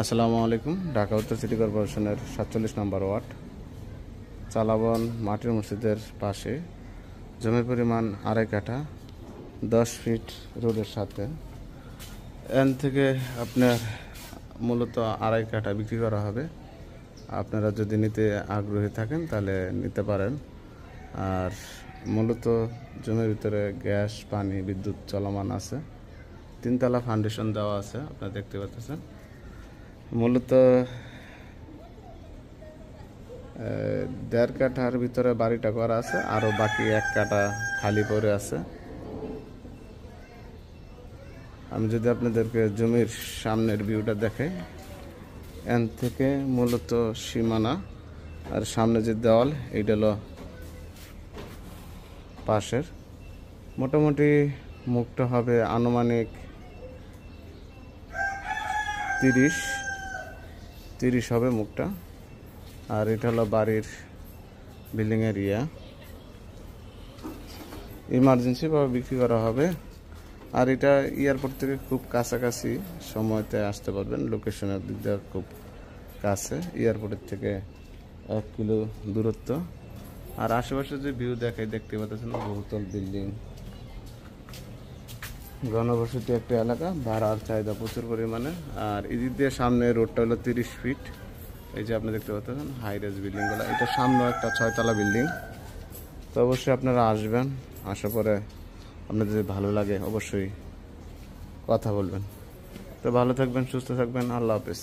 আসসালামু আলাইকুম। ঢাকা উত্তর সিটি কর্পোরেশনের 47 নম্বর ওয়ার্ড চালাবন মাটির মসজিদের পাশে জমির পরিমাণ 2.5 কাঠা, 10 ফিট রোডের সাথে। এন থেকে আপনার মূলত 2.5 কাঠা বিক্রি করা হবে। আপনারা যদি নিতে আগ্রহী থাকেন তাহলে নিতে পারেন। আর মূলত জমির ভিতরে গ্যাস, পানি, বিদ্যুৎ চলমান আছে। 3 তলা ফাউন্ডেশন দেওয়া আছে, আপনারা দেখতে পাচ্ছেন। মূলত 1.5 কাঠার ভিতরে বাড়িটা করা আছে, আরও বাকি 1 কাঠা খালি পড়ে আছে। আমি যদি আপনাদেরকে জমির সামনের ভিউটা দেখাই, এন থেকে মূলত সীমানা, আর সামনে যে দেওয়াল এইটা হলো পাশের। মোটামুটি মুখটা হবে আনুমানিক 30 হবে মুখটা। আর এটা হলো বাড়ির বিল্ডিং এরিয়া। ইমার্জেন্সি ভাবে বিক্রি করা হবে। আর এটা এয়ারপোর্ট থেকে খুব কাছাকাছি সময়তে আসতে পারবেন। লোকেশনের দিক দিয়ে খুব কাছে, এয়ারপোর্টের থেকে 1 কিলো দূরত্ব। আর আশেপাশে যে ভিউ দেখাই দেখতে পাচ্ছেন, বহুতল বিল্ডিং, ঘনবসতি একটা এলাকা, ভাড়ার চাহিদা প্রচুর পরিমাণে। আর এদিক দিয়ে সামনে রোডটা হলো 30 ফিট। এই যে আপনি দেখতে পাচ্ছেন হাই রেজ বিল্ডিংগুলো, এটা সামনে একটা 6 তলা বিল্ডিং। তো অবশ্যই আপনারা আসবেন, আসার পরে আপনাদের যদি ভালো লাগে অবশ্যই কথা বলবেন। তো ভালো থাকবেন, সুস্থ থাকবেন, আল্লাহ হাফেজ।